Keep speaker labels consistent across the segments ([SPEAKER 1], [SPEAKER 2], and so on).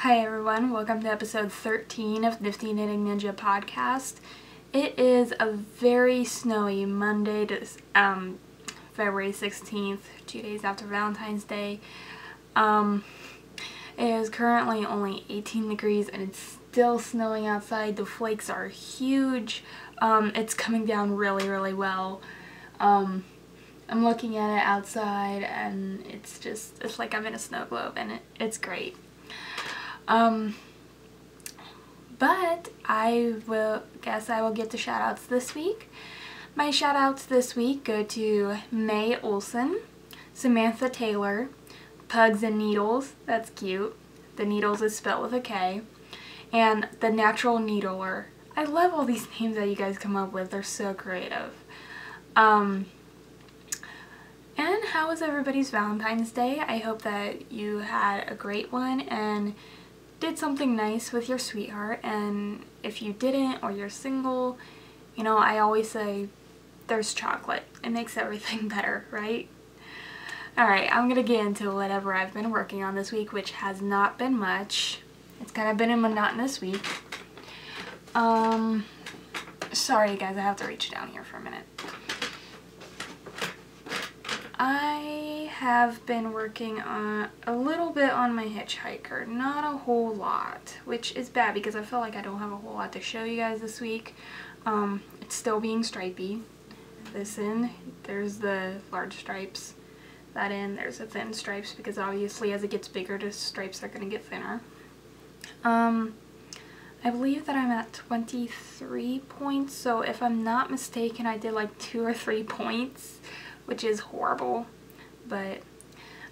[SPEAKER 1] Hi everyone, welcome to episode 13 of Knifty Knitting Ninja podcast. It is a very snowy Monday, February 16th, 2 days after Valentine's Day. It is currently only 18 degrees and it's still snowing outside. The flakes are huge. It's coming down really well. I'm looking at it outside and it's like I'm in a snow globe and it's great. But I will get the shout outs this week. My shout outs this week go to May Olson, Samantha Taylor, Pugs and Needles, that's cute. The Needles is spelled with a K, and The Natural Needler. I love all these names that you guys come up with, they're so creative. And how was everybody's Valentine's Day? I hope that you had a great one and did something nice with your sweetheart, and if you didn't or you're single, you know, I always say there's chocolate. It makes everything better, right? Alright, I'm gonna get into whatever I've been working on this week, which has not been much. It's kind of been a monotonous week. Sorry guys, I have to reach down here for a minute. I have been working on a little bit on my hitchhiker, not a whole lot, which is bad because I feel like I don't have a whole lot to show you guys this week. It's still being stripey. This end, there's the large stripes. That end, there's the thin stripes because obviously as it gets bigger, the stripes are going to get thinner. I believe that I'm at 23 points, so if I'm not mistaken, I did like 2 or 3 points, which is horrible, but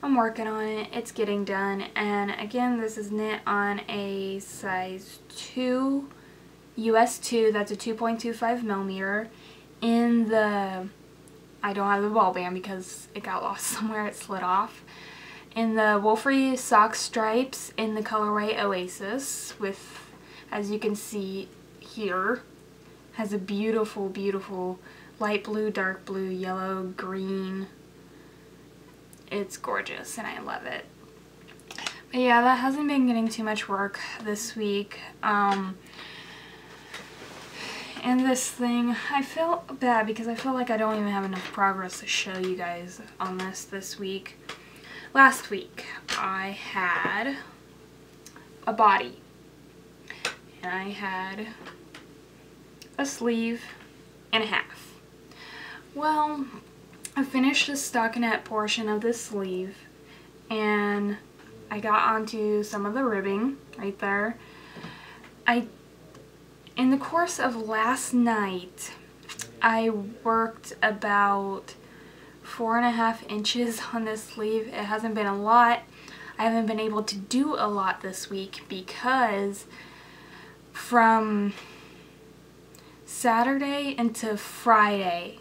[SPEAKER 1] I'm working on it. It's getting done. And again, this is knit on a size 2, US 2, that's a 2.25 millimeter. In the, I don't have the ball band because it got lost somewhere, it slid off. In the Wolfrey sock stripes in the colorway Oasis with, as you can see here, has a beautiful light blue, dark blue, yellow, green. It's gorgeous and I love it. But yeah, that hasn't been getting too much work this week. And this thing, I feel bad because I feel like I don't even have enough progress to show you guys on this week. Last week I had a body and I had a sleeve and a half. Well, I finished the stockinette portion of this sleeve and I got onto some of the ribbing right there. In the course of last night, I worked about 4.5 inches on this sleeve. It hasn't been a lot. I haven't been able to do a lot this week because from Saturday into Friday,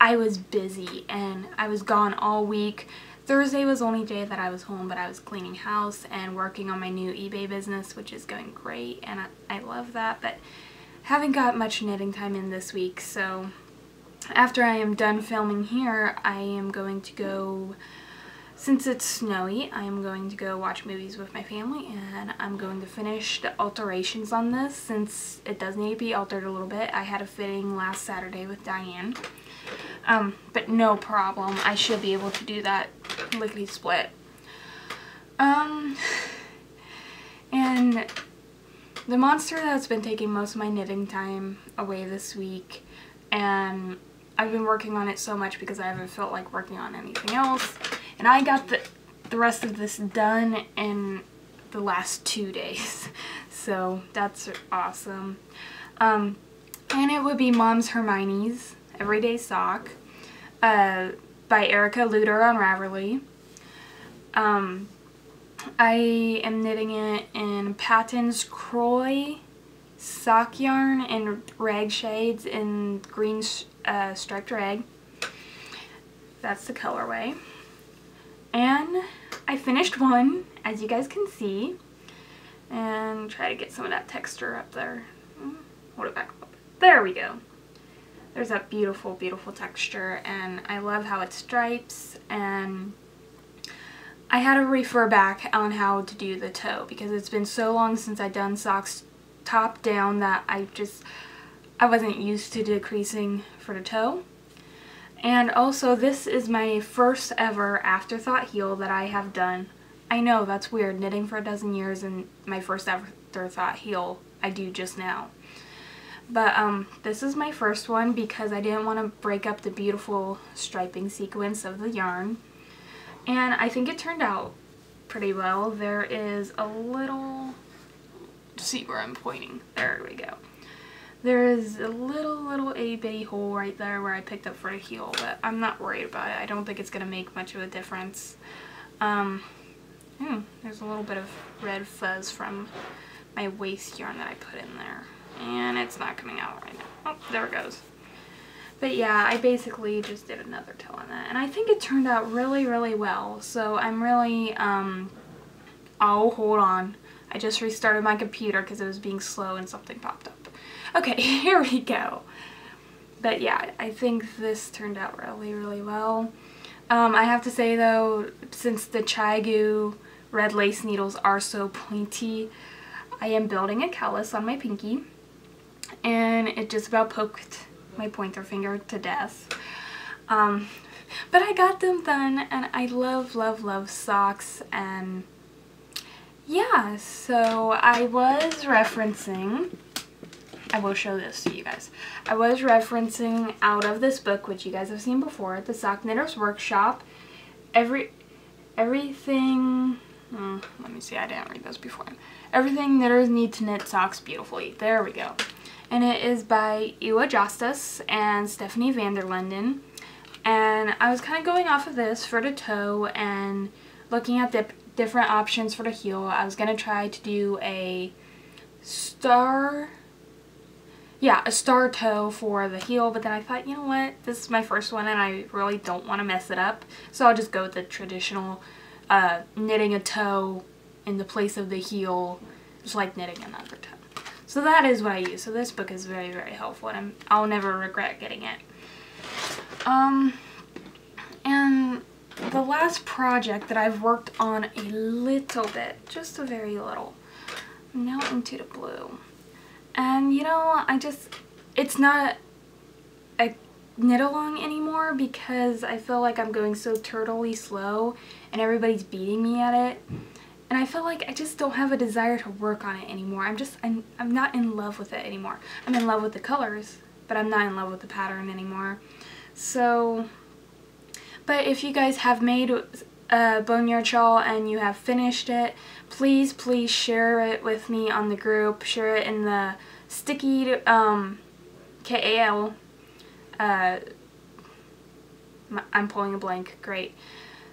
[SPEAKER 1] I was busy and I was gone all week. Thursday was the only day that I was home, but I was cleaning house and working on my new eBay business, which is going great and I love that, but haven't got much knitting time in this week. So after I am done filming here, I am going to go, since it's snowy, I am going to go watch movies with my family and I'm going to finish the alterations on this since it does need to be altered a little bit. I had a fitting last Saturday with Diane. But no problem. I should be able to do that lickety split. And the monster that's been taking most of my knitting time away this week, and I've been working on it so much because I haven't felt like working on anything else, and I got the rest of this done in the last 2 days, so that's awesome. And it would be Mom's Hermione's Everyday Sock by Erica Luder on Ravelry. I am knitting it in Patton's Croy sock yarn in rag shades in green striped rag. That's the colorway. And I finished one, as you guys can see, and try to get some of that texture up there. Hold it back up. There we go. There's that beautiful texture, and I love how it stripes, and I had to refer back on how to do the toe because it's been so long since I've done socks top down that I wasn't used to decreasing for the toe. And also, this is my first ever afterthought heel that I have done. I know, that's weird, knitting for a dozen years and my first afterthought heel I do just now. But this is my first one because I didn't want to break up the beautiful striping sequence of the yarn. And I think it turned out pretty well. There is a little, see where I'm pointing, there we go. There is a little itty bitty hole right there where I picked up for the heel, but I'm not worried about it. I don't think it's going to make much of a difference. There's a little bit of red fuzz from my waist yarn that I put in there. And it's not coming out right now. Oh, there it goes. But yeah, I basically just did another toe on that. And I think it turned out really, really well. So I'm really, oh, hold on. I just restarted my computer because it was being slow and something popped up. Okay, here we go. But yeah, I think this turned out really, really well. I have to say though, since the Chaigu red lace needles are so pointy, I am building a callus on my pinky. And it just about poked my pointer finger to death. But I got them done, and I love, love, love socks. And yeah, so I was referencing, I will show this to you guys. I was referencing out of this book, which you guys have seen before, the Sock Knitter's Workshop. Everything, let me see, I didn't read this before. Everything knitters need to knit socks beautifully. There we go. And it is by Ewa Jostas and Stephanie Vanderlinden. And I was kind of going off of this for the toe and looking at the different options for the heel. I was going to try to do a star toe for the heel, but then I thought, you know what, this is my first one and I really don't want to mess it up. So I'll just go with the traditional knitting a toe in the place of the heel, just like knitting another toe. So that is what I use. So this book is very, very helpful, and I'll never regret getting it. And the last project that I've worked on a little bit, just a very little, I'm now into the blue. And you know, it's not a knit along anymore because I feel like I'm going so turtly slow and everybody's beating me at it. And I feel like I just don't have a desire to work on it anymore. I'm not in love with it anymore. I'm in love with the colors, but I'm not in love with the pattern anymore. So, but if you guys have made a boneyard shawl and you have finished it, please, please share it with me on the group. Share it in the sticky KAL. I'm pulling a blank. Great.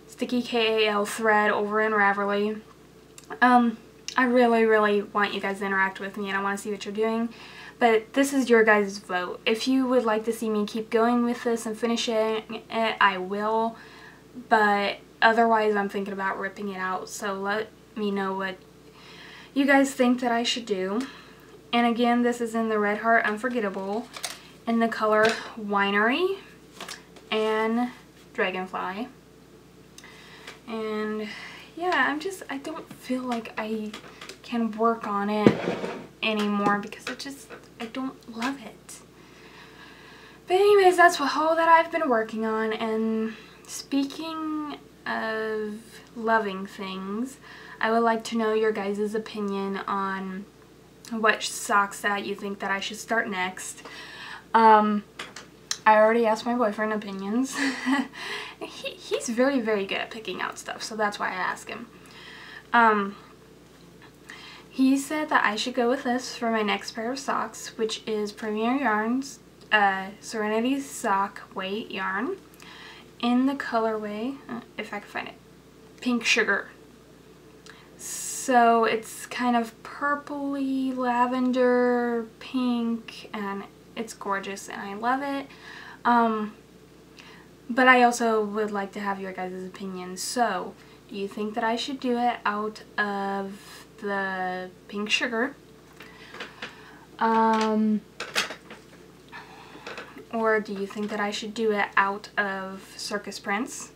[SPEAKER 1] Sticky KAL thread over in Ravelry. I really, really want you guys to interact with me and I want to see what you're doing. But this is your guys' vote. If you would like to see me keep going with this and finishing it, I will. But otherwise, I'm thinking about ripping it out. So let me know what you guys think that I should do. And again, this is in the Red Heart Unforgettable in the color Winery and Dragonfly. And yeah, I don't feel like I can work on it anymore because I don't love it. But anyways, that's all that I've been working on. And speaking of loving things, I would like to know your guys' opinion on what socks that you think that I should start next. I already asked my boyfriend opinions. He's very, very good at picking out stuff, so that's why I asked him. He said that I should go with this for my next pair of socks, which is Premier Yarns Serenity Sock Weight Yarn in the colorway, if I can find it, Pink Sugar. So it's kind of purpley, lavender, pink, and it's gorgeous and I love it. But I also would like to have your guys' opinions. So, do you think that I should do it out of the Pink Sugar? Or do you think that I should do it out of Circus Prince?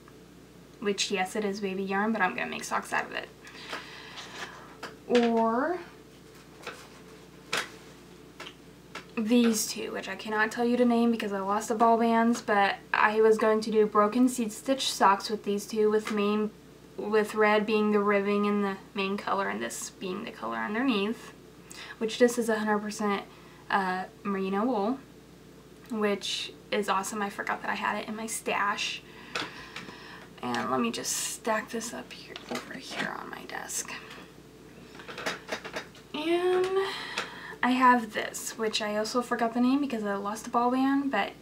[SPEAKER 1] which yes, it is baby yarn, but I'm going to make socks out of it. Or these two, which I cannot tell you the name because I lost the ball bands, but I was going to do broken seed stitch socks with these two, with red being the ribbing and the main color and this being the color underneath, which this is 100% merino wool, which is awesome. I forgot that I had it in my stash. And let me just stack this up here over here on my desk. And I have this, which I also forgot the name because I lost the ball band, but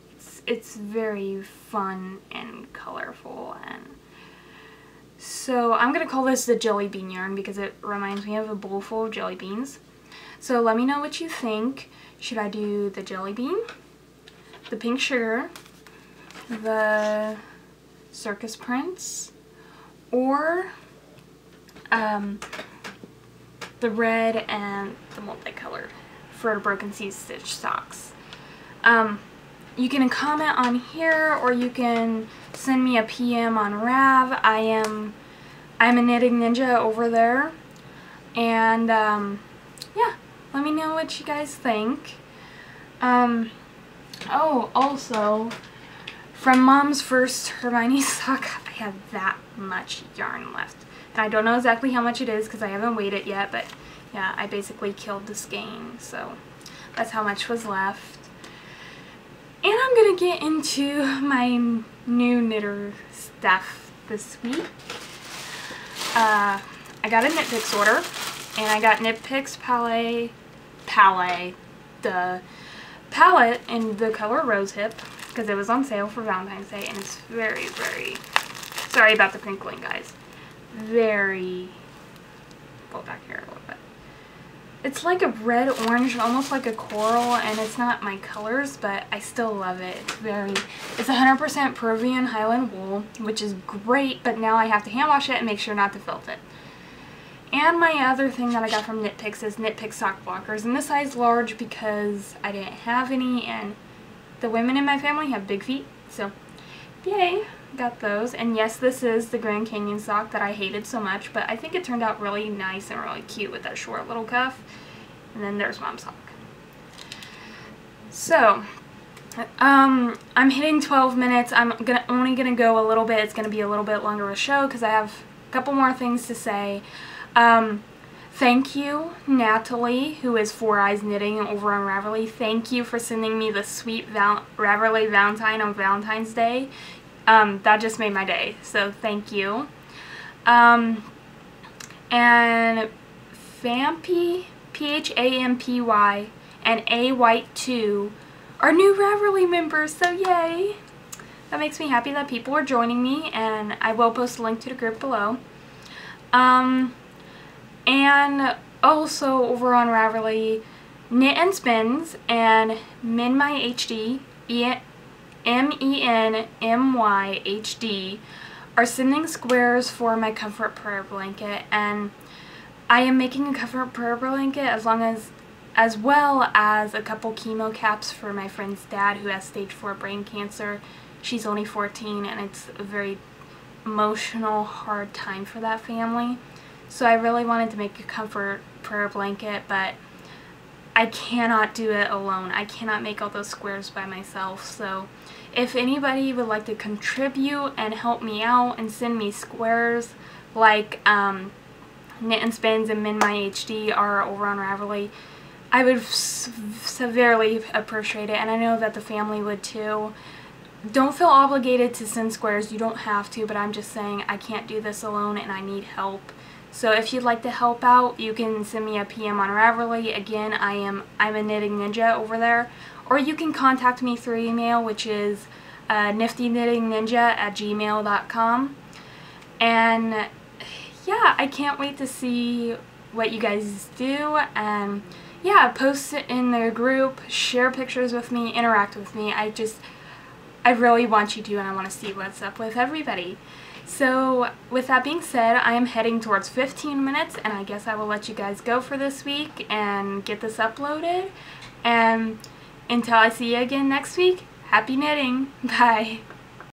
[SPEAKER 1] it's very fun and colorful. And so I'm going to call this the jelly bean yarn because it reminds me of a bowl full of jelly beans. So let me know what you think. Should I do the jelly bean, the pink sugar, the circus prints, or the red and the multicolored for the broken seed stitch socks? You can comment on here, or you can send me a PM on Rav. I'm a knitting ninja over there, and yeah, let me know what you guys think. Oh, also, from Mom's first Hermione sock, I have that much yarn left. And I don't know exactly how much it is because I haven't weighed it yet, but yeah, I basically killed the skein, so that's how much was left. And I'm gonna get into my new knitter stuff this week. I got a knitpicks order, and I got knitpicks the palette in the color rosehip because it was on sale for Valentine's Day, and it's very, very, sorry about the crinkling, guys, very, pull back here a little bit. It's like a red orange, almost like a coral, and it's not my colors, but I still love it. It's 100% Peruvian Highland wool, which is great, but now I have to hand wash it and make sure not to felt it. And my other thing that I got from knitpicks is knitpicks sock blockers, and this size large because I didn't have any, and the women in my family have big feet, so yay, got those. And yes, this is the Grand Canyon sock that I hated so much, but I think it turned out really nice and really cute with that short little cuff. And then there's Mom's sock. So I'm hitting 12 minutes. I'm only gonna go a little bit. It's gonna be a little bit longer of a show because I have a couple more things to say. Thank you, Natalie, who is Four Eyes Knitting over on Ravelry. Thank you for sending me the sweet Ravelry Valentine on Valentine's Day. That just made my day, so thank you. And Fampy, Phampy, and A White 2 are new Ravelry members, so yay! That makes me happy that people are joining me, and I will post a link to the group below. And also over on Ravelry, Knit and Spins and MenMyHD, MENMYHD, are sending squares for my comfort prayer blanket, and I am making a comfort prayer blanket as well as a couple chemo caps for my friend's dad who has stage 4 brain cancer. She's only 14, and it's a very emotional, hard time for that family. So I really wanted to make a comfort prayer blanket, but I cannot do it alone. I cannot make all those squares by myself. So if anybody would like to contribute and help me out and send me squares like Knit and Spins and MenMyHD are over on Ravelry, I would severely appreciate it, and I know that the family would too. Don't feel obligated to send squares. You don't have to, but I'm just saying I can't do this alone and I need help. So if you'd like to help out, you can send me a PM on Ravelry. Again, I'm a knitting ninja over there. Or you can contact me through email, which is niftyknittingninja@gmail.com. And yeah, I can't wait to see what you guys do. And yeah, post it in their group, share pictures with me, interact with me. I really want you to, and I want to see what's up with everybody. So with that being said, I am heading towards 15 minutes, and I guess I will let you guys go for this week and get this uploaded. And until I see you again next week, happy knitting. Bye.